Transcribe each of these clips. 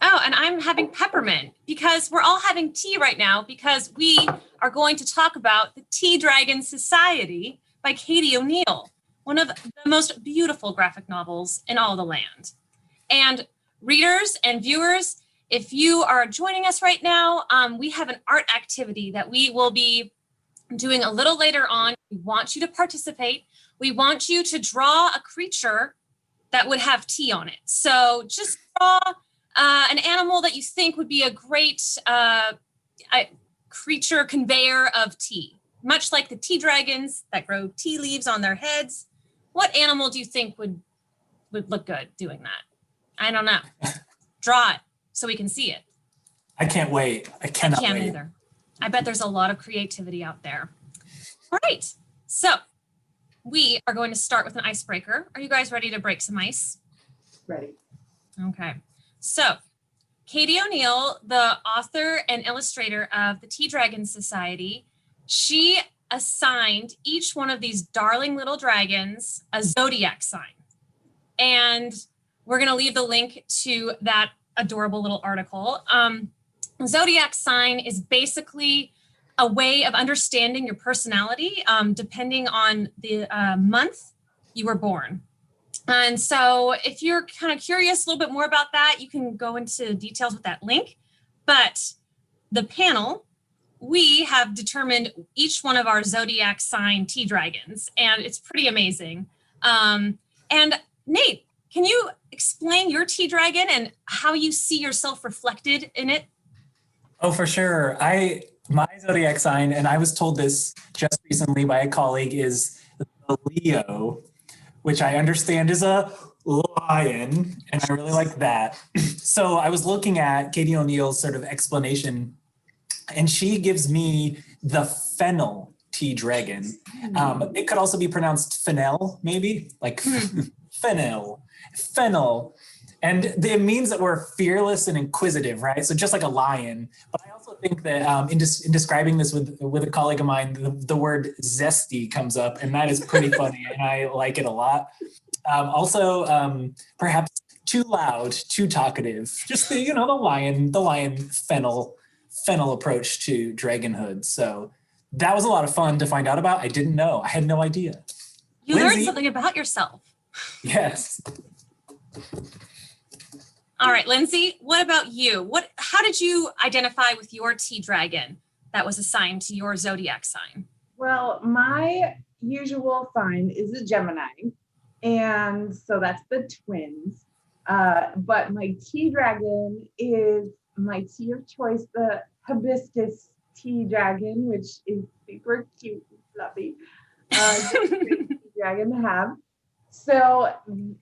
Oh, and I'm having peppermint because we're all having tea right now because we are going to talk about The Tea Dragon Society by Katie O'Neill, one of the most beautiful graphic novels in all the land. And readers and viewers, if you are joining us right now, we have an art activity that we will be doing a little later on. We want you to participate. We want you to draw a creature that would have tea on it. So just draw an animal that you think would be a great creature conveyor of tea, much like the tea dragons that grow tea leaves on their heads. What animal do you think would look good doing that? I don't know. Draw it so we can see it. I can't wait. I can't wait either. I bet there's a lot of creativity out there. All right. So we are going to start with an icebreaker. Are you guys ready to break some ice? Ready. Okay. So Katie O'Neill, the author and illustrator of the Tea Dragon Society, she assigned each one of these darling little dragons a zodiac sign. And we're going to leave the link to that adorable little article. Zodiac sign is basically a way of understanding your personality depending on the month you were born. And so if you're kind of curious a little bit more about that, you can go into details with that link. But the panel, we have determined each one of our zodiac sign tea dragons, and it's pretty amazing. And Nate, can you explain your tea dragon and how you see yourself reflected in it? Oh, for sure. My zodiac sign, and I was told this just recently by a colleague, is the Leo, which I understand is a lion, and I really like that. So I was looking at Katie O'Neill's sort of explanation, and she gives me the fennel tea dragon. It could also be pronounced fennel, maybe, like fennel. And it means that we're fearless and inquisitive, right? So just like a lion. But I also think that in describing this with a colleague of mine, the word zesty comes up, and that is pretty funny, and I like it a lot. Also, perhaps too loud, too talkative. Just the lion fennel approach to dragonhood. So that was a lot of fun to find out about. I didn't know. I had no idea. You learned something about yourself. Yes. All right, Lindsay, what about you? How did you identify with your tea dragon that was assigned to your zodiac sign? Well, my usual sign is a Gemini, and so that's the twins. But my tea dragon is my tea of choice, the hibiscus tea dragon, which is super cute and fluffy. It's a great tea dragon to have. So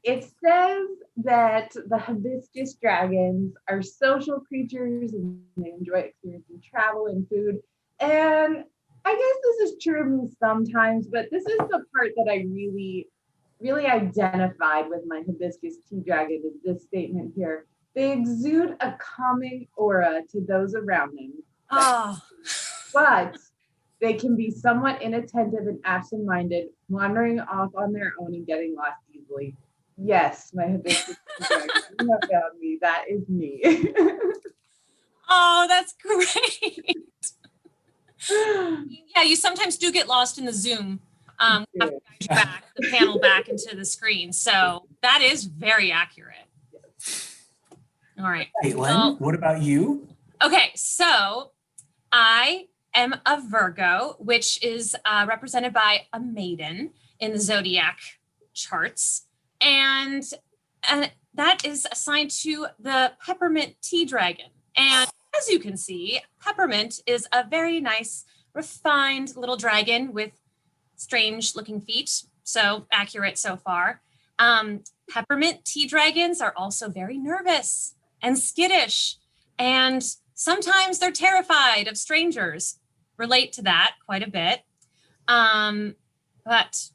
it says that the hibiscus dragons are social creatures and they enjoy experiencing travel and food. And I guess this is true of me sometimes, but this is the part that I really, really identified with my hibiscus tea dragon is this statement here. They exude a calming aura to those around them. Oh. But they can be somewhat inattentive and absent-minded, wandering off on their own and getting lost easily. Yes, my hibiscus dragon, you have found me. That is me. Oh, that's great. Yeah, you sometimes do get lost in the Zoom. Have to guide you back, the panel back into the screen. So that is very accurate. All right. Caitlin, what about you? Okay, so I am a Virgo, which is represented by a maiden in the zodiac charts. And that is assigned to the peppermint tea dragon. And as you can see, peppermint is a very nice, refined little dragon with strange looking feet. So accurate so far. Peppermint tea dragons are also very nervous and skittish. And sometimes they're terrified of strangers. Relate to that quite a bit. But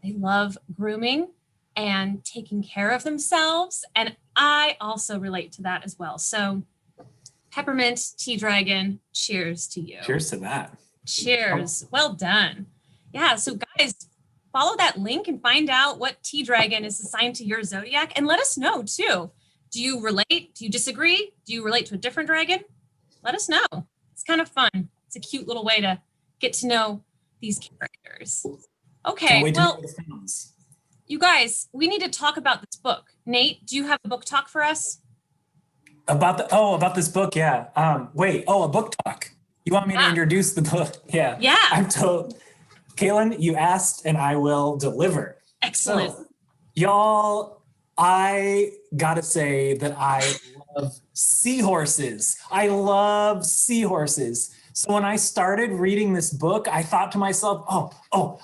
they love grooming and taking care of themselves. And I also relate to that as well. So peppermint tea dragon, cheers to you. Cheers to that. Cheers. Well done. Yeah, so guys, follow that link and find out what tea dragon is assigned to your zodiac, and let us know too. Do you relate? Do you disagree? Do you relate to a different dragon? Let us know. It's kind of fun. It's a cute little way to get to know these characters. Okay, Can't wait to well, meet the fans. you guys, we need to talk about this book. Nate, do you have a book talk for us? About this book, yeah. A book talk. You want me to Yeah. introduce the book? Yeah. Yeah. I'm told. Caitlin, you asked and I will deliver. Excellent. So, y'all, I gotta say that I love seahorses. I love seahorses. So when I started reading this book, I thought to myself,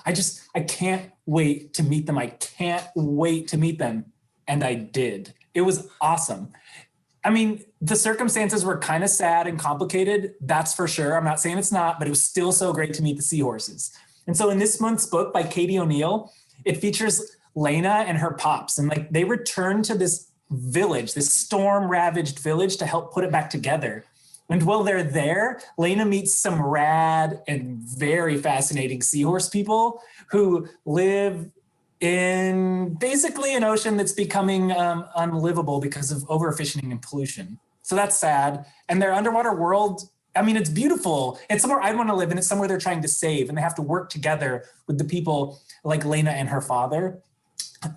I can't wait to meet them. I can't wait to meet them. And I did. It was awesome. I mean, the circumstances were kind of sad and complicated, that's for sure. I'm not saying it's not, but it was still so great to meet the seahorses. And so in this month's book by Katie O'Neill, it features Lena and her pops. And like they return to this village, this storm-ravaged village to help put it back together. And while they're there, Lena meets some rad and very fascinating seahorse people who live in basically an ocean that's becoming unlivable because of overfishing and pollution. So that's sad. And their underwater world, I mean, it's beautiful. It's somewhere I want to live, and it's somewhere they're trying to save, and they have to work together with the people like Lena and her father.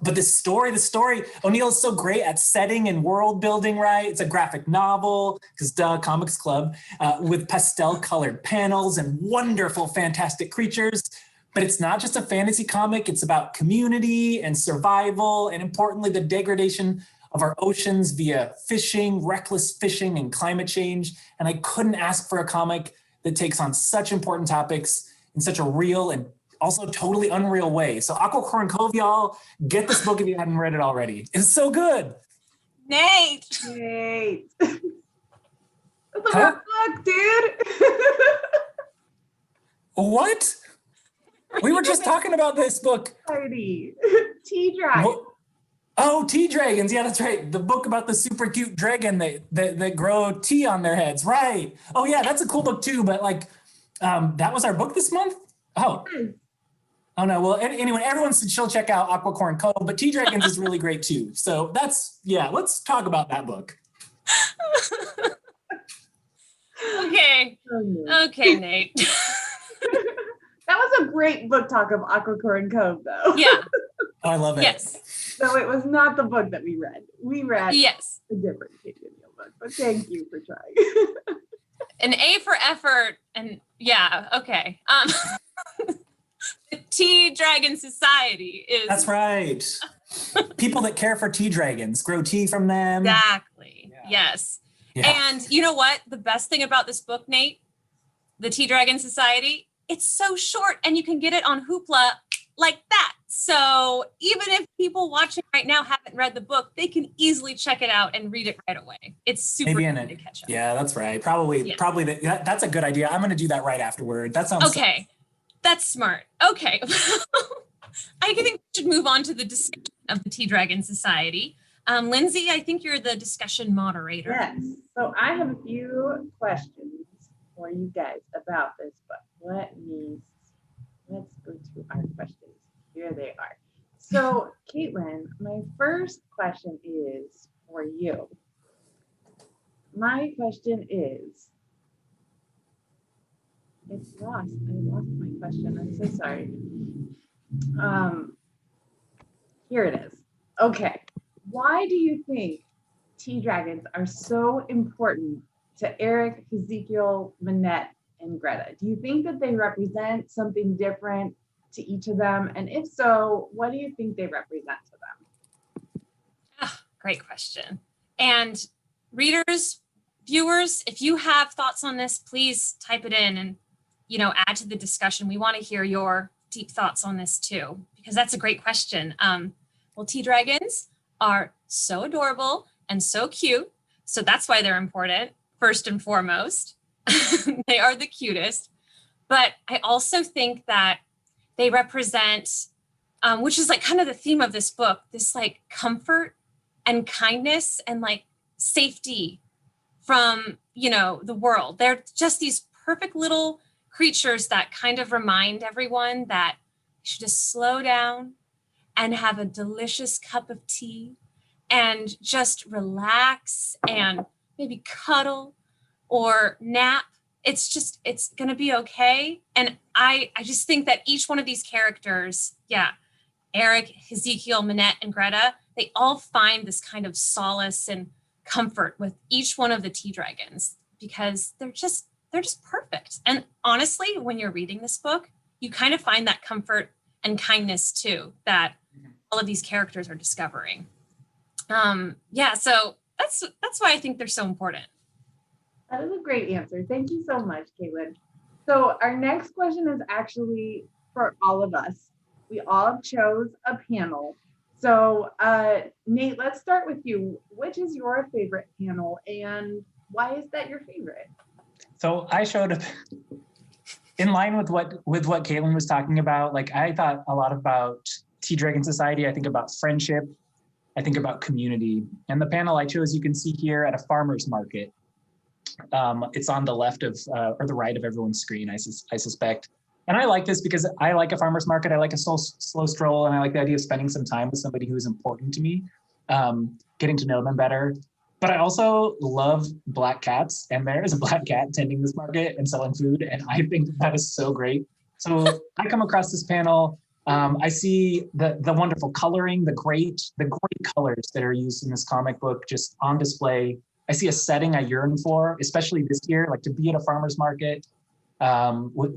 But the story, O'Neill is so great at setting and world building, right? It's a graphic novel, because Comics Club, with pastel colored panels and wonderful, fantastic creatures. But it's not just a fantasy comic. It's about community and survival, and importantly, the degradation of our oceans via fishing, reckless fishing, and climate change. And I couldn't ask for a comic that takes on such important topics in such a real and also totally unreal way. So Aquacorn Cove, y'all, get this book if you hadn't read it already. It's so good. Nate. That's a good book, dude. What? We were just talking about this book. Heidi. Tea Dragon. Oh, tea dragons. Yeah, that's right. The book about the super cute dragon that grow tea on their heads. Right. Oh, yeah, that's a cool book too. But like, that was our book this month? Oh. Oh, no. Well, anyway, everyone should still check out Aquacorn Cove, but Tea Dragons is really great too. So let's talk about that book. Okay. Okay, Nate. That was a great book talk of Aquacorn Cove, though. Yeah. Oh, I love it. Yes. So it was not the book that we read. We read Yes. a different Katie O'Neill book, but thank you for trying. An A for effort. And yeah, okay. The Tea Dragon Society is That's right. People that care for tea dragons, grow tea from them. exactly. Yeah. Yes. Yeah. And you know what? The best thing about this book, Nate, the Tea Dragon Society, it's so short and you can get it on Hoopla like that. So even if people watching right now haven't read the book, they can easily check it out and read it right away. It's super Maybe easy to catch up. Yeah, that's right. Probably that's a good idea. I'm going to do that right afterward. That sounds Okay. That's smart. Okay. I think we should move on to the discussion of the Tea Dragon Society. Lindsay, I think you're the discussion moderator. Yes. So I have a few questions for you guys about this book. Let's go to our questions. Here they are. So, Caitlin, my first question is for you. My question is, it's lost. I lost my question. I'm so sorry. Here it is. Okay. Why do you think tea dragons are so important to Eric, Ezekiel, Manette, and Greta? Do you think that they represent something different to each of them? And if so, what do you think they represent to them? Ah, great question. And readers, viewers, if you have thoughts on this, please type it in and, add to the discussion. We want to hear your deep thoughts on this too, because that's a great question. Well, tea dragons are so adorable and so cute. So that's why they're important, first and foremost. They are the cutest. But I also think that they represent, which is like kind of the theme of this book, this like comfort and kindness and like safety from, the world. They're just these perfect little creatures that kind of remind everyone that you should just slow down and have a delicious cup of tea and just relax and maybe cuddle or nap. It's going to be okay. And I just think that each one of these characters, yeah, Eric, Ezekiel, Minette, and Greta, they all find this kind of solace and comfort with each one of the tea dragons because they're just perfect. And honestly, when you're reading this book, you kind of find that comfort and kindness too that all of these characters are discovering. Yeah, so that's why I think they're so important. That is a great answer. Thank you so much, Caitlin. So our next question is actually for all of us. We all chose a panel. So Nate, let's start with you. Which is your favorite panel and why is that your favorite? So I showed up in line with what Caitlin was talking about. Like I thought a lot about Tea Dragon Society. I think about friendship. I think about community. And the panel I chose, you can see here at a farmer's market. It's on the left of or the right of everyone's screen, I suspect. And I like this because I like a farmer's market. I like a slow stroll, and I like the idea of spending some time with somebody who is important to me, getting to know them better. But I also love black cats, and there is a black cat tending this market and selling food, and I think that is so great. So I come across this panel. I see the wonderful coloring, the great colors that are used in this comic book just on display. I see a setting I yearn for, especially this year, like to be at a farmer's market,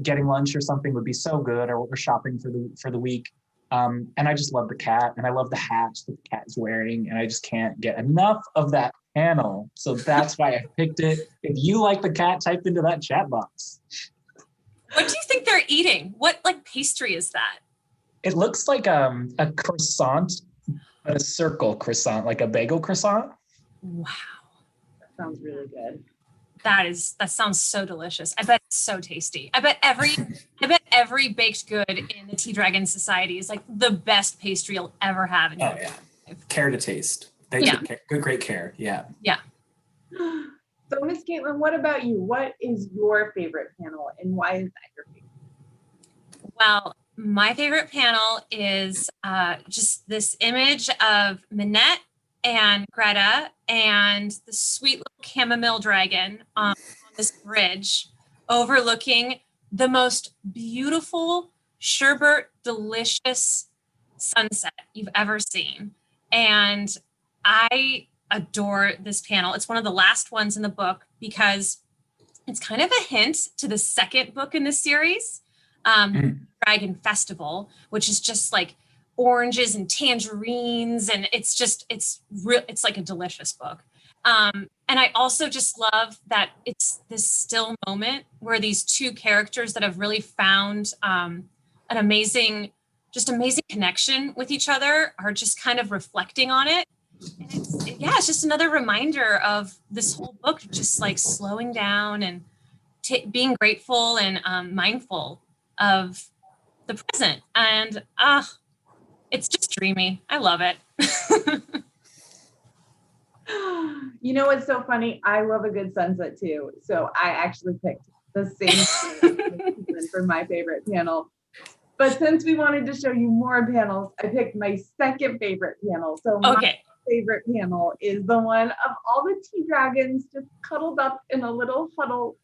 getting lunch or something would be so good, or shopping for the week. And I just love the cat, and I love the hat that the cat is wearing, and I just can't get enough of that panel. So that's why I picked it. If you like the cat, type into that chat box. What do you think they're eating? What like pastry is that? It looks like a croissant, a circle croissant, like a bagel croissant. Wow. Sounds really good. That sounds so delicious. I bet it's so tasty. I bet every baked good in the Tea Dragon Society is like the best pastry you'll ever have in your life. Care to taste. They take great care. Yeah. Yeah. So Miss Caitlin, what about you? What is your favorite panel and why is that your favorite? Well, my favorite panel is just this image of Minette and Greta and the sweet little chamomile dragon on this bridge overlooking the most beautiful sherbet delicious sunset you've ever seen. And I adore this panel. It's one of the last ones in the book because it's kind of a hint to the second book in this series, Dragon Festival, which is just like oranges and tangerines, and it's like a delicious book. And I also just love that it's this still moment where these two characters that have really found an amazing connection with each other are just kind of reflecting on it. And it's just another reminder of this whole book, just like slowing down and being grateful and mindful of the present. And it's just dreamy. I love it. You know what's so funny? I love a good sunset too. So I actually picked the same for my favorite panel. But since we wanted to show you more panels, I picked my second favorite panel. So my favorite panel is the one of all the tea dragons just cuddled up in a little huddle,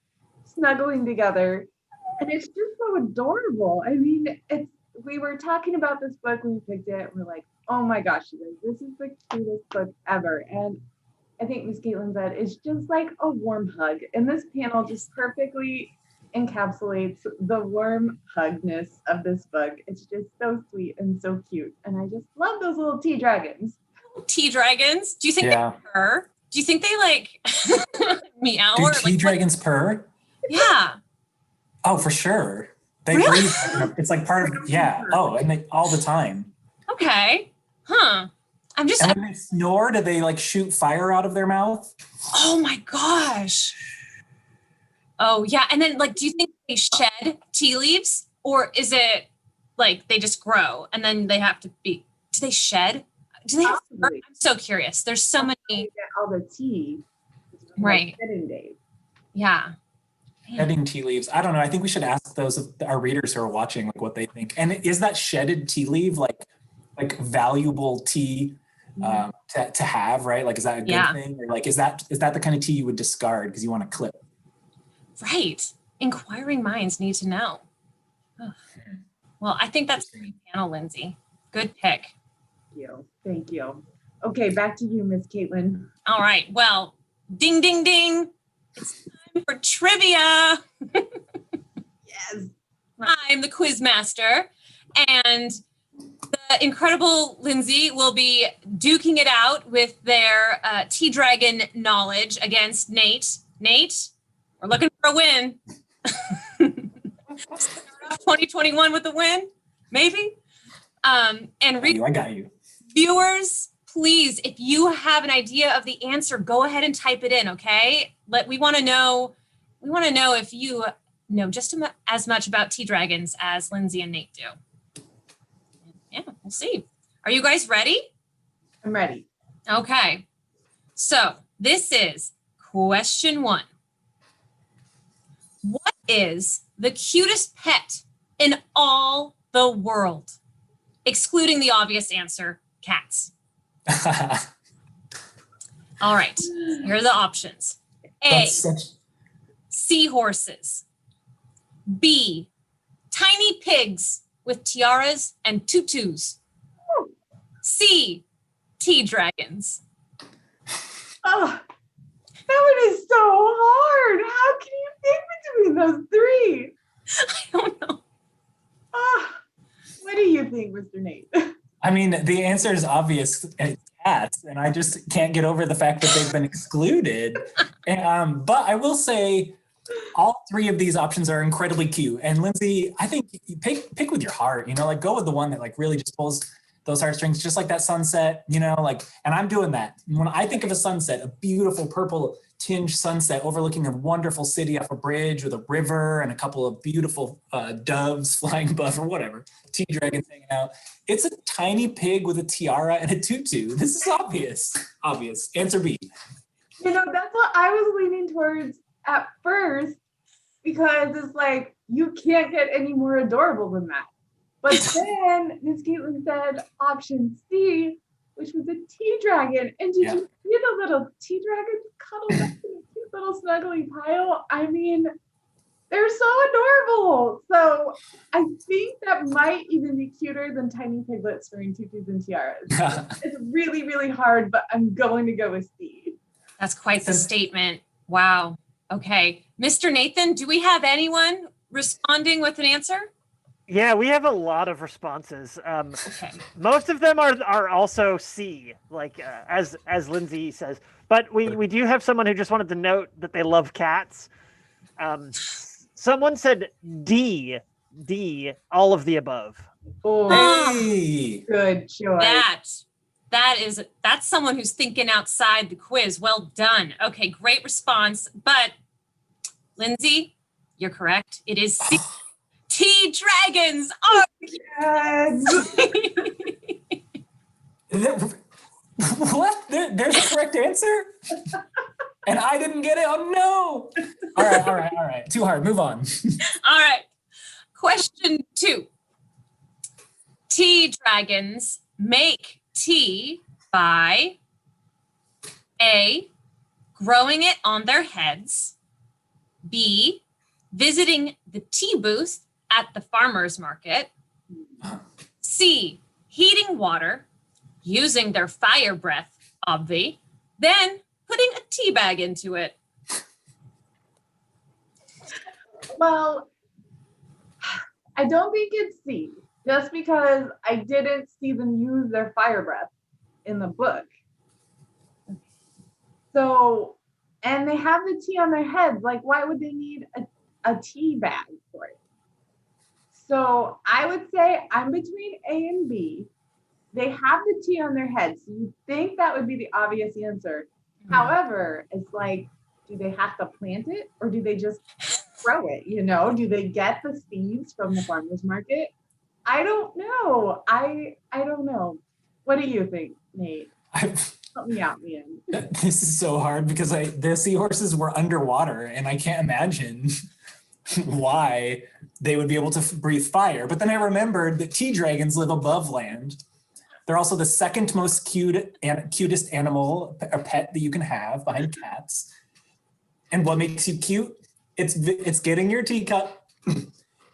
snuggling together. And it's just so adorable. I mean, we were talking about this book when we picked it. We're like, oh my gosh, this is the cutest book ever. And I think Miss Caitlin said it's just like a warm hug. And this panel just perfectly encapsulates the warm hugness of this book. It's just so sweet and so cute. And I just love those little tea dragons. Tea dragons? Do you think they purr? Do you think they like meow? Do tea dragons purr? Yeah. Oh, for sure. They breathe. It's like part of, Oh, and they all the time. Okay. Huh. And when they snore, do they like shoot fire out of their mouth? Oh my gosh. Oh yeah. And then like, do you think they shed tea leaves, or is it like they just grow and then they have to do they shed? Do they have I'm so curious. There's so many. Get all the tea. Right. Shedding days. Yeah. Shedding tea leaves. I don't know. I think we should ask those of our readers who are watching, like what they think. And is that shedded tea leaf like valuable tea to have, right? Like, is that a good thing? Or like, is that the kind of tea you would discard because you want to clip? Right. Inquiring minds need to know. Ugh. Well, I think that's a great panel, Lindsay. Good pick. Thank you. Okay, back to you, Miss Caitlin. All right. Well, ding, ding, ding. It's time for trivia. Yes. I'm the quiz master, and the incredible Lindsay will be duking it out with their Tea Dragon knowledge against Nate. Nate, we're looking for a win. Start off 2021 with a win, maybe. And I got you. Viewers, please, if you have an idea of the answer, go ahead and type it in, okay? We want to know if you know just as much about tea dragons as Lindsay and Nate do. Yeah, we'll see. Are you guys ready? I'm ready. Okay. So this is question 1. What is the cutest pet in all the world? Excluding the obvious answer, cats. All right, here are the options. A, seahorses. B, tiny pigs with tiaras and tutus. C, tea dragons. Oh, that one is so hard. How can you pick between those 3? I don't know. Oh, what do you think, Mr. Nate? I mean, the answer is obvious. It's cats, and I just can't get over the fact that they've been excluded. But I will say, all 3 of these options are incredibly cute. And Lindsay, I think you pick with your heart. Like go with the one that like really just pulls those heartstrings, just like that sunset. And I'm doing that. When I think of a sunset, a beautiful purple tinge sunset overlooking a wonderful city off a bridge with a river and a couple of beautiful doves flying above, or whatever, tea dragons hanging out. It's a tiny pig with a tiara and a tutu. This is obvious. Obvious. Answer B. That's what I was leaning towards at first, because it's like, you can't get any more adorable than that. But then Miss Caitlin said option C, which was a tea dragon. And did you see the little tea dragons cuddled up in a cute little snuggly pile? I mean, they're so adorable. So I think that might even be cuter than tiny piglets wearing tutus and tiaras. It's really, really hard, but I'm going to go with C. That's quite the statement. Wow. Okay. Mr. Nathan, do we have anyone responding with an answer? Yeah, we have a lot of responses. Okay. Most of them are also C, like as Lindsay says. But we do have someone who just wanted to note that they love cats. Someone said D, all of the above. Oh, Hey! good choice. That's someone who's thinking outside the quiz. Well done. Okay, great response. But Lindsay, you're correct. It is C. Tea dragons are Yes. What? There's a correct answer? And I didn't get it? Oh, no. All right. Too hard. Move on. All right. Question 2. Tea dragons make tea by A, growing it on their heads, B, visiting the tea booth at the farmer's market, C, heating water, using their fire breath, obvi, then putting a tea bag into it. Well, I don't think it's C, just because I didn't see them use their fire breath in the book. So, and they have the tea on their heads. Like, why would they need a tea bag for it? So I would say I'm between A and B. They have the tea on their heads. So you think that would be the obvious answer. Mm-hmm. However, it's like, do they have to plant it or do they just grow it? Do they get the seeds from the farmer's market? I don't know. I don't know. What do you think, Nate? Help me out, man. This is so hard because the seahorses were underwater and I can't imagine why they would be able to breathe fire. But then I remembered that tea dragons live above land. They're also the second most cutest animal or pet that you can have behind cats. And what makes you cute? It's getting your teacup,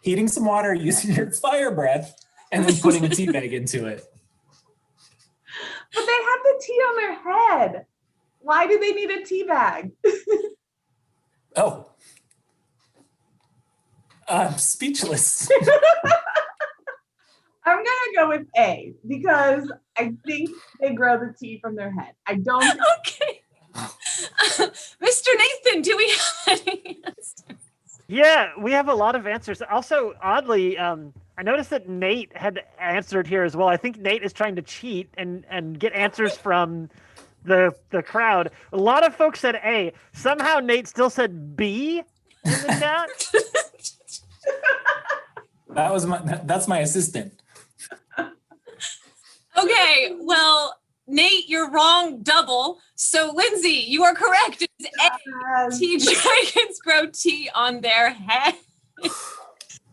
heating some water using your fire breath, and then putting a tea bag into it. But they have the tea on their head. Why do they need a tea bag? Oh. I'm speechless. I'm gonna go with A because I think they grow the tea from their head. I don't. Okay. Mr. Nathan, do we have any answers? Yeah, we have a lot of answers. Also, oddly, I noticed that Nate had answered here as well. I think Nate is trying to cheat and get answers from the crowd. A lot of folks said A. Somehow Nate still said B in the chat. That's my assistant. Okay, well, Nate, you're wrong double. So, Lindsay, you are correct. It's A. Tea dragons grow tea on their head.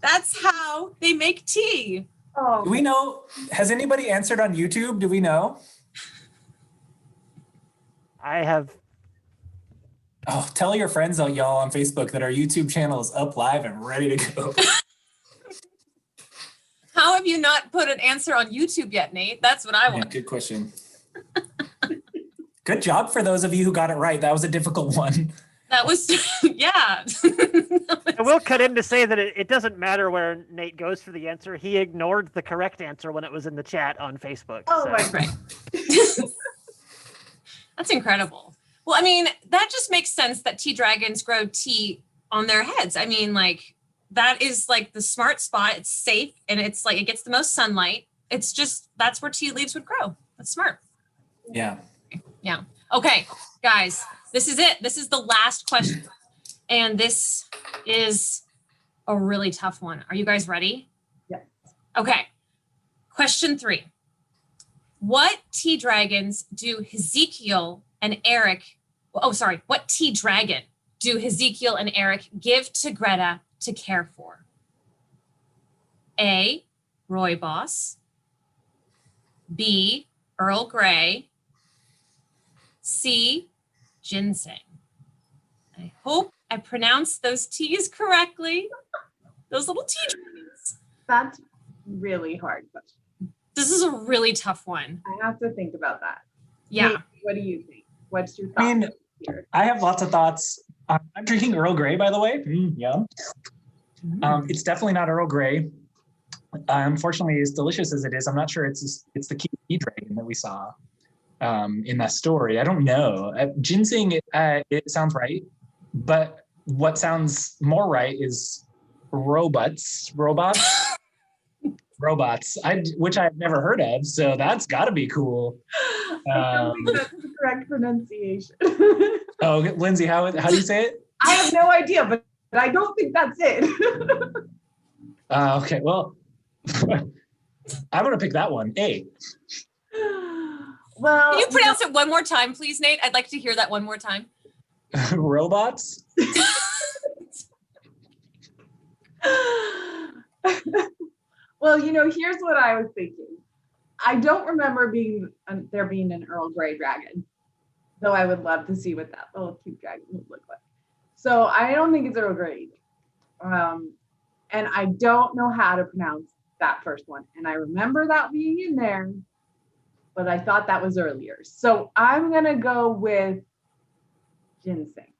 That's how they make tea. Oh, Do we know? Has anybody answered on YouTube? Do we know? I have. Oh, tell your friends, y'all, on Facebook that our YouTube channel is up live and ready to go. How have you not put an answer on YouTube yet, Nate? That's what I Yeah, want. good question. Good job for those of you who got it right. That was a difficult one. That was, yeah. I will cut in to say that it doesn't matter where Nate goes for the answer. He ignored the correct answer when it was in the chat on Facebook. oh so. my God. Right. That's incredible. Well, I mean, that just makes sense that tea dragons grow tea on their heads. I mean, like, that is like the smart spot. It's safe and it's like it gets the most sunlight. It's just that's where tea leaves would grow. That's smart. Yeah. Yeah. Okay, guys, this is it. This is the last question. And this is a really tough one. Are you guys ready? Yeah. Okay. Question 3. What tea dragons do Ezekiel and Eric, what tea dragon do Ezekiel and Eric give to Greta to care for? A, Rooibos. B, Earl Grey. C, ginseng. I hope I pronounced those T's correctly. Those little tea dragons. That's really hard question. This is a really tough one. I have to think about that. Yeah. Nate, what do you think? What's your thought I mean, here? I have lots of thoughts. I'm drinking Earl Grey, by the way. Yum. It's definitely not Earl Grey. Unfortunately, as delicious as it is, I'm not sure it's the key dragon that we saw in that story. I don't know. Ginseng, it sounds right, but what sounds more right is robots, which I've never heard of. So that's got to be cool. I don't think that's the correct pronunciation. Oh, Lindsay, how do you say it? I have no idea, but I don't think that's it. Okay, well, I'm going to pick that one, A. Well, Can you pronounce it one more time, please, Nate? I'd like to hear that one more time. Robots? Well, here's what I was thinking. I don't remember there being an Earl Grey dragon, though I would love to see what that little cute dragon would look like. So I don't think it's Earl Grey either. And I don't know how to pronounce that first one. And I remember that being in there, but I thought that was earlier. So I'm going to go with ginseng.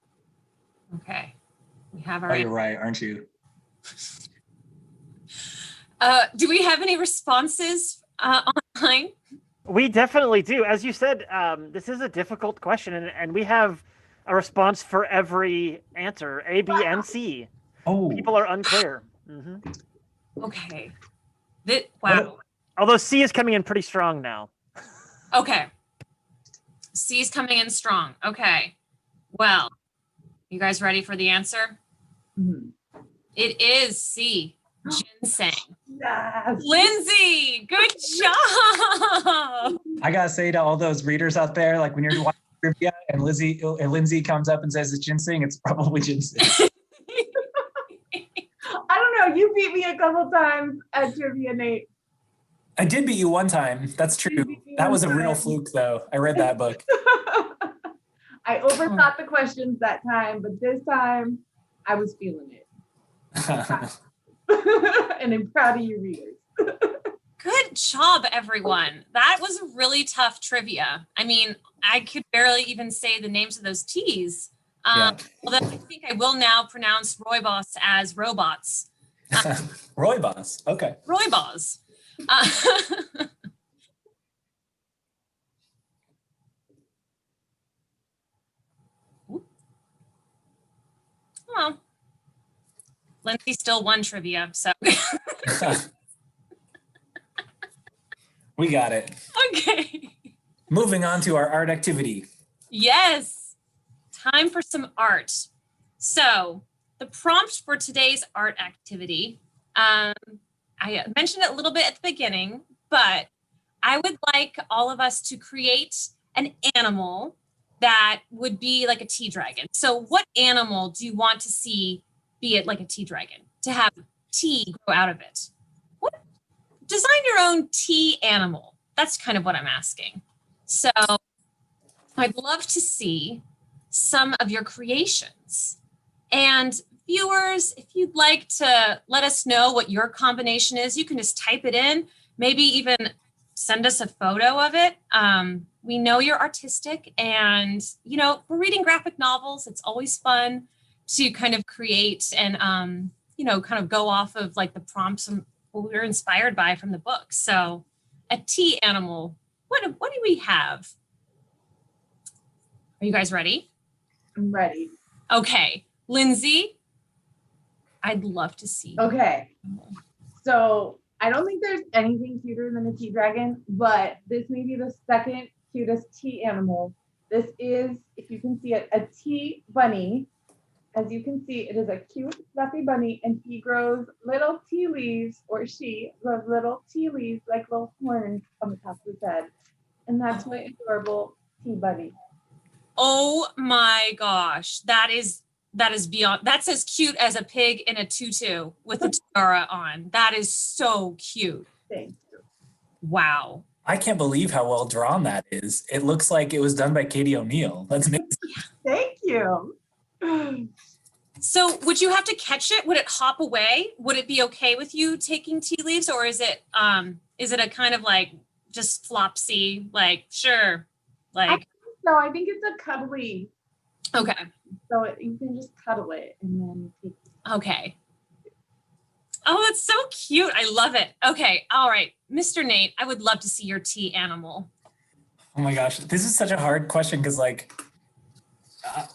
Okay. We have our Oh, you're right, aren't you? Do we have any responses online? We definitely do. As you said, this is a difficult question, and we have a response for every answer, A, B, and C. Oh, People are unclear. hmm Okay. Wow. Although C is coming in pretty strong now. Okay. C's coming in strong. Okay. Well, you guys ready for the answer? Mhm. It is C, ginseng. Yes. Lindsay, good job. I gotta say to all those readers out there, like when you're watching trivia and Lindsay comes up and says it's ginseng, it's probably ginseng. I don't know. You beat me a couple times at trivia, Nate. I did beat you one time. That's true. That was a real fluke, though. I read that book. I overthought the questions that time, but this time I was feeling it. And I'm proud of you readers. Good job, everyone. That was really tough trivia. I mean, I could barely even say the names of those teas. Yeah. Although I think I will now pronounce rooibos as robots. Rooibos. Okay. Rooibos. Well, Lindsay still won trivia, so. We got it. Okay. Moving on to our art activity. Yes. Time for some art. So the prompt for today's art activity, I mentioned it a little bit at the beginning, but I would like all of us to create an animal that would be like a tea dragon. So what animal do you want to see be it like a tea dragon, to have tea grow out of it? What? Design your own tea animal. That's kind of what I'm asking. So I'd love to see some of your creations. And viewers, if you'd like to let us know what your combination is, you can just type it in, maybe even send us a photo of it. We know you're artistic, and we're reading graphic novels. It's always fun to kind of create and kind of go off of like the prompts and what we were inspired by from the book. So a tea animal, what do we have? Are you guys ready? I'm ready. Okay, Lindsay, I'd love to see. Okay. So I don't think there's anything cuter than a tea dragon, but this may be the second cutest tea animal. This is, if you can see it, a tea bunny. As you can see, it is a cute, fluffy bunny, and he grows little tea leaves, or she grows little tea leaves like little horns on the top of his head. And that's my adorable tea bunny. Oh my gosh, that is beyond, that's as cute as a pig in a tutu with a tiara on. That is so cute. Thank you. Wow. I can't believe how well drawn that is. It looks like it was done by Katie O'Neill. That's amazing. Thank you. So would you have to catch it? Would it hop away? Would it be okay with you taking tea leaves, or is it a kind of like just flopsy, like, sure, like? No, I think it's a cuddly. Okay. So you can just cuddle it and then take it. Okay. Oh, that's so cute. I love it. Okay. All right. Mr. Nate, I would love to see your tea animal. Oh my gosh, this is such a hard question because like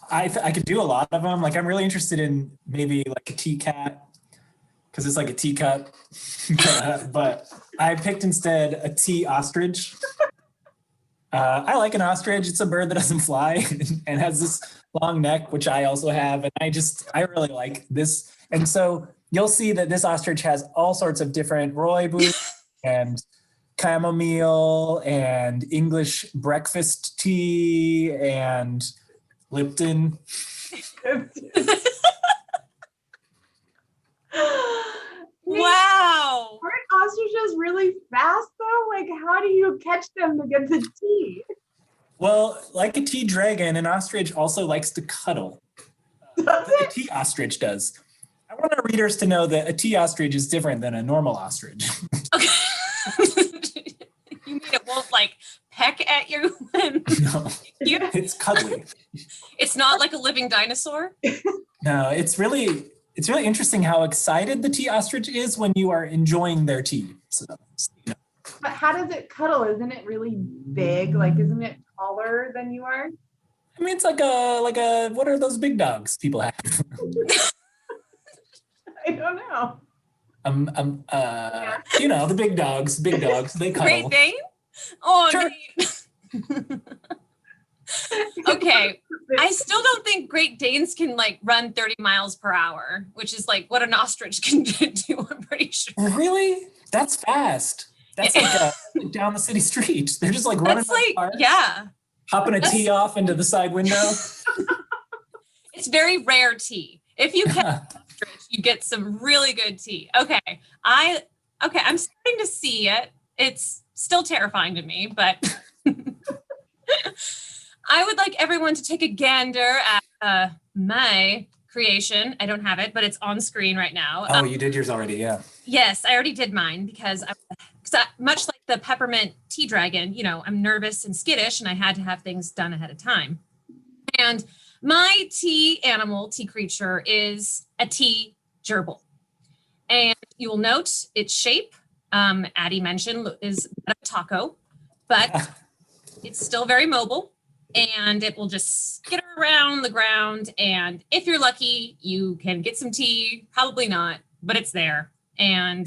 I could do a lot of them. Like I'm really interested in maybe like a tea cat because it's like a teacup. But I picked instead a tea ostrich. I like an ostrich. It's a bird that doesn't fly and has this long neck, which I also have. And I really like this. And so you'll see that this ostrich has all sorts of different rooibos and chamomile and English breakfast tea and Lipton. Wow. Aren't ostriches really fast though? Like, how do you catch them to get the tea? Well, like a tea dragon, an ostrich also likes to cuddle. Does A it? tea ostrich does. I want our readers to know that a tea ostrich is different than a normal ostrich. Okay. You mean it won't like peck at you? No, it's cuddly. It's not like a living dinosaur? No, it's really interesting how excited the tea ostrich is when you are enjoying their tea. So, But how does it cuddle? Isn't it really big? Like, isn't it taller than you are? I mean, it's like a what are those big dogs people have? I don't know. The big dogs, they cuddle. Great Dane? Oh, Sure. Nate. Okay. I still don't think Great Danes can like run 30 miles per hour, which is like what an ostrich can do, I'm pretty sure. Really? That's fast. That's like down the city street. They're just like running That's like, cars, yeah. hopping a tea off into the side window. It's very rare tea. If you catch an ostrich, you get some really good tea. Okay. I'm starting to see it. It's still terrifying to me, but I would like everyone to take a gander at my creation. I don't have it, but it's on screen right now. Oh, you did yours already, yeah. Yes, I already did mine because much like the peppermint tea dragon, you know, I'm nervous and skittish and I had to have things done ahead of time. And my tea creature is a tea gerbil. And you will note its shape, Addie mentioned, is a taco, but it's still very mobile and it will just skitter around the ground. And if you're lucky, you can get some tea, probably not, but it's there. And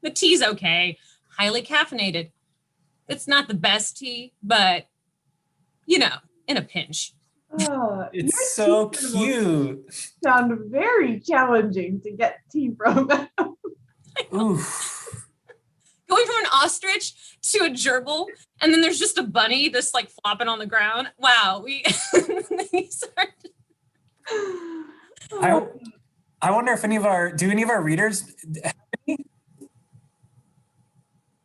the tea's okay, highly caffeinated. It's not the best tea, but you know, in a pinch. Oh, It's so cute. Sound very challenging to get tea from. Oof. Going from an ostrich to a gerbil, and then there's just a bunny just like flopping on the ground. Wow, I wonder if any of our readers have any?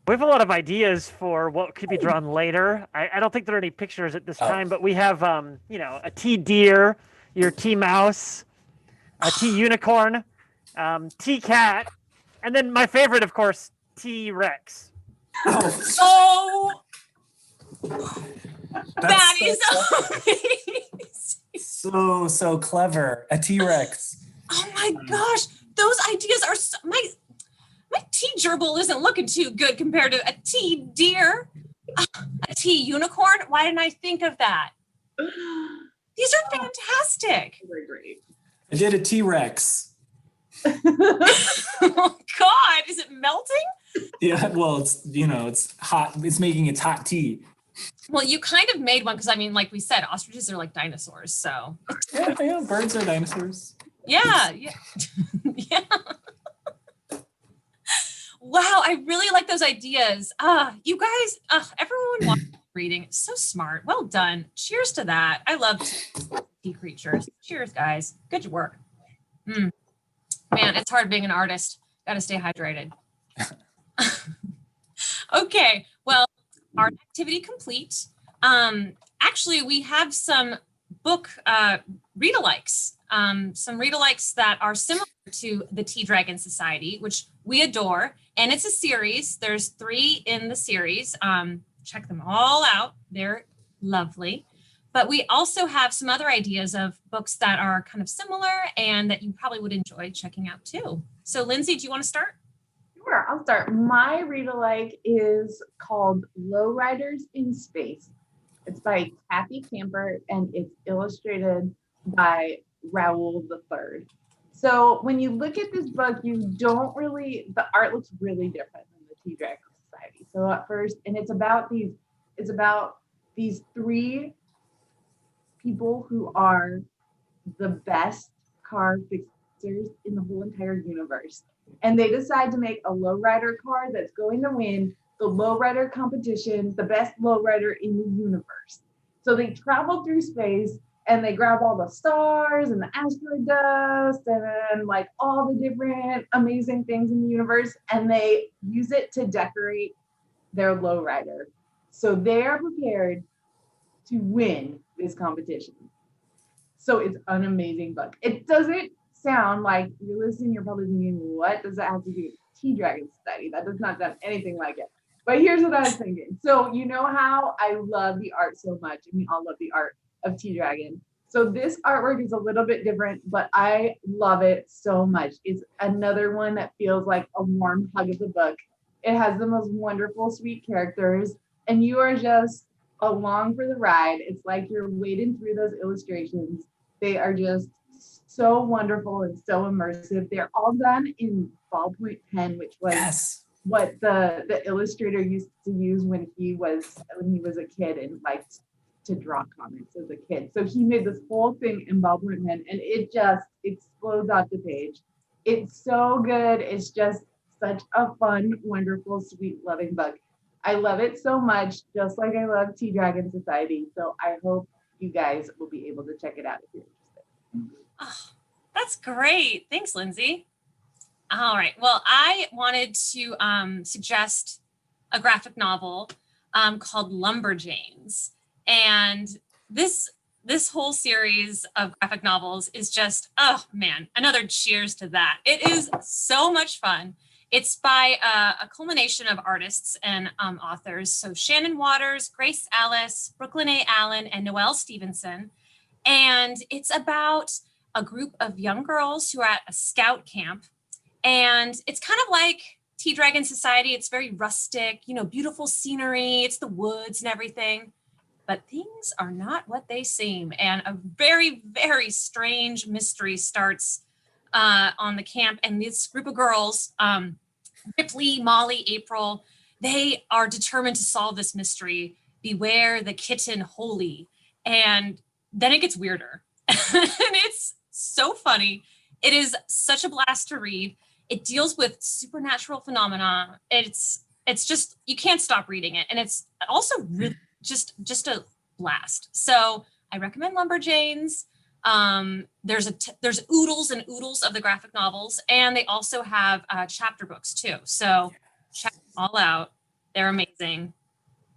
We have a lot of ideas for what could be drawn later. I don't think there are any pictures at this time, but we have, you know, a tea deer, your tea mouse, a tea unicorn, tea cat, and then my favorite, of course, tea rex. Oh, that is amazing. So clever. A T-Rex. Oh my gosh, those ideas are so, my tea gerbil isn't looking too good compared to a tea deer, a tea unicorn. Why didn't I think of that? These are fantastic. Very great. I did a T-Rex. Oh God, is it melting? Yeah, well, it's hot. It's making its hot tea. Well, you kind of made one because I mean, like we said, ostriches are like dinosaurs. So Yeah, birds are dinosaurs. yeah. Yeah. Wow, I really like those ideas. You guys, everyone wants reading. It's so smart. Well done. Cheers to that. I love tea creatures. Cheers, guys. Good work. Man, it's hard being an artist. Got to stay hydrated. Okay, well, art activity complete. Actually, we have some book read-alikes. Some read-alikes that are similar to the Tea Dragon Society, which we adore. And it's a series. There's 3 in the series. Check them all out. They're lovely. But we also have some other ideas of books that are kind of similar and that you probably would enjoy checking out too. So Lindsay, do you want to start? Sure, I'll start. My read-alike is called Lowriders in Space. It's by Kathy Camper and it's illustrated by Raoul III. So when you look at this book, the art looks really different than the Tea Dragon Society. So at first, and it's about these 3 people who are the best car fixers in the whole entire universe. And they decide to make a lowrider car that's going to win the lowrider competition, the best lowrider in the universe. So they travel through space and they grab all the stars and the asteroid dust and like all the different amazing things in the universe, and they use it to decorate their lowrider. So they are prepared to win this competition. So it's an amazing book. It doesn't sound like you're listening, you're probably thinking, what does that have to do with Tea Dragon Society? That does not sound anything like it. But here's what I was thinking. So you know how I love the art so much, and we all love the art of Tea Dragon. So this artwork is a little bit different, but I love it so much. It's another one that feels like a warm hug of the book. It has the most wonderful, sweet characters, and you are just along for the ride. It's like you're wading through those illustrations. They are just so wonderful and so immersive. They're all done in ballpoint pen, which was what the illustrator used to use when he was a kid and liked to draw comics as a kid. So he made this whole thing in ballpoint pen and it just explodes off the page. It's so good. It's just such a fun, wonderful, sweet, loving book. I love it so much, just like I love Tea Dragon Society. So I hope you guys will be able to check it out if you're interested. Oh, that's great. Thanks, Lindsay. All right. Well, I wanted to suggest a graphic novel called Lumberjanes. And this whole series of graphic novels is just, oh man, another cheers to that. It is so much fun. It's by a culmination of artists and authors. So Shannon Waters, Grace Ellis, Brooklyn A. Allen, and Noelle Stevenson. And it's about a group of young girls who are at a scout camp. And it's kind of like Tea Dragon Society. It's very rustic, beautiful scenery. It's the woods and everything. But things are not what they seem. And a very, very strange mystery starts on the camp. And this group of girls, Ripley, Molly, April, they are determined to solve this mystery. Beware the kitten Holy. And then it gets weirder. And it's so funny. It is such a blast to read. It deals with supernatural phenomena. It's just, you can't stop reading it. And it's also really just a blast. So I recommend Lumberjanes. There's oodles and oodles of the graphic novels, and they also have chapter books too. So check them all out. They're amazing.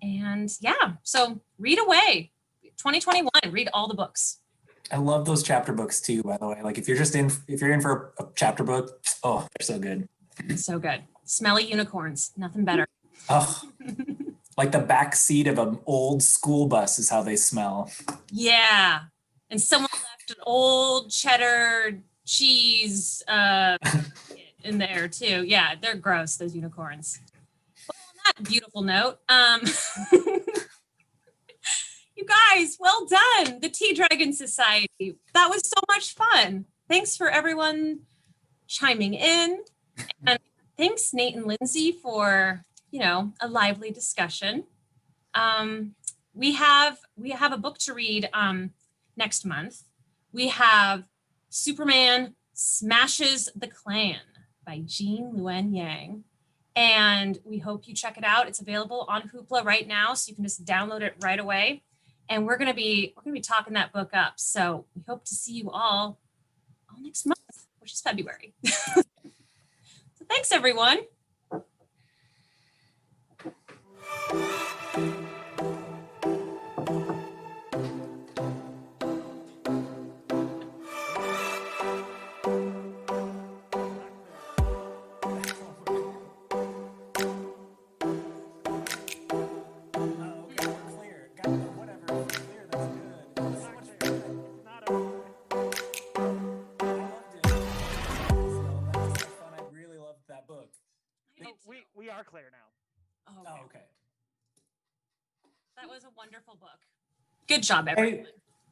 And yeah, so read away. 2021, read all the books. I love those chapter books too, by the way. Like if you're in for a chapter book, oh, they're so good. So good. Smelly unicorns, nothing better. Oh, like the back seat of an old school bus is how they smell. Yeah. And someone left an old cheddar cheese in there too. Yeah, they're gross, those unicorns. Well, on that beautiful note, you guys, well done. The Tea Dragon Society. That was so much fun. Thanks for everyone chiming in. And thanks, Nate and Lindsay, for, a lively discussion. We have a book to read next month. We have Superman Smashes the Klan by Jean Luen Yang. And we hope you check it out. It's available on Hoopla right now, so you can just download it right away. And we're gonna be talking that book up. So we hope to see you all next month, which is February. So thanks, everyone. We are clear now. Oh, okay. Okay. That was a wonderful book. Good job, everyone.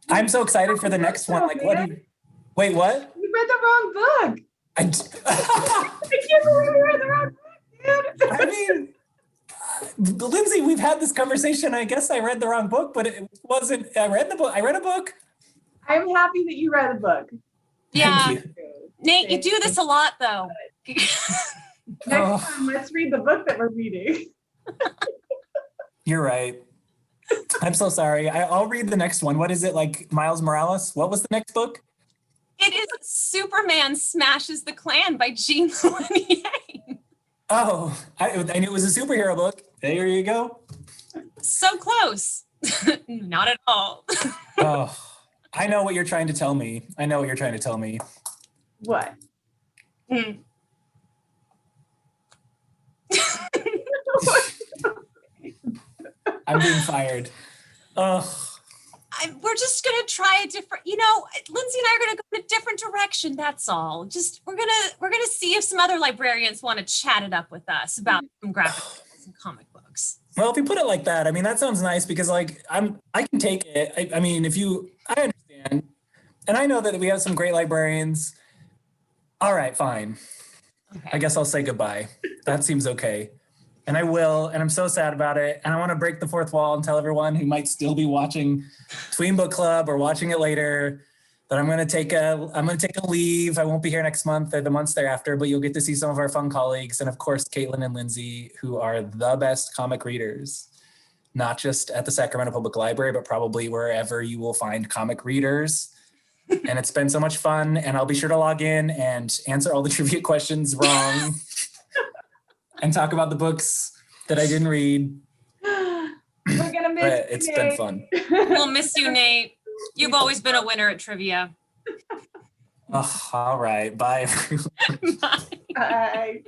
I'm so excited for the next one. Like, wait, what? You read the wrong book. I can't believe you read the wrong book, dude. I mean, Lindsay, we've had this conversation. I guess I read the wrong book, but it wasn't. I read the book. I read a book. I'm happy that you read a book. Yeah. Thank you. Nate, you do this a lot, though. Next time, let's read the book that we're reading. You're right. I'm so sorry. I'll read the next one. What is it, like Miles Morales? What was the next book? It is Superman Smashes the Klan by Jean Luen Yang. Oh, I knew it was a superhero book. There you go. So close. Not at all. Oh, I know what you're trying to tell me. What? I'm being fired. We're just gonna try a different. Lindsay and I are gonna go in a different direction. That's all. Just we're gonna see if some other librarians want to chat it up with us about some graphic novels and comic books. Well, if you put it like that, I mean, that sounds nice because I can take it. I mean, I understand. And I know that we have some great librarians. All right, fine. Okay. I guess I'll say goodbye. That seems okay. And I will, and I'm so sad about it. And I want to break the fourth wall and tell everyone who might still be watching Tween Book Club or watching it later that I'm going to take a leave. I won't be here next month or the months thereafter, but you'll get to see some of our fun colleagues. And of course, Caitlin and Lindsay, who are the best comic readers, not just at the Sacramento Public Library, but probably wherever you will find comic readers. And it's been so much fun. And I'll be sure to log in and answer all the trivia questions wrong and talk about the books that I didn't read. We're gonna miss But you, it's been Nate. fun. We'll miss you, Nate. You've always been a winner at trivia. Oh, all right. Bye, everyone. Bye. Bye.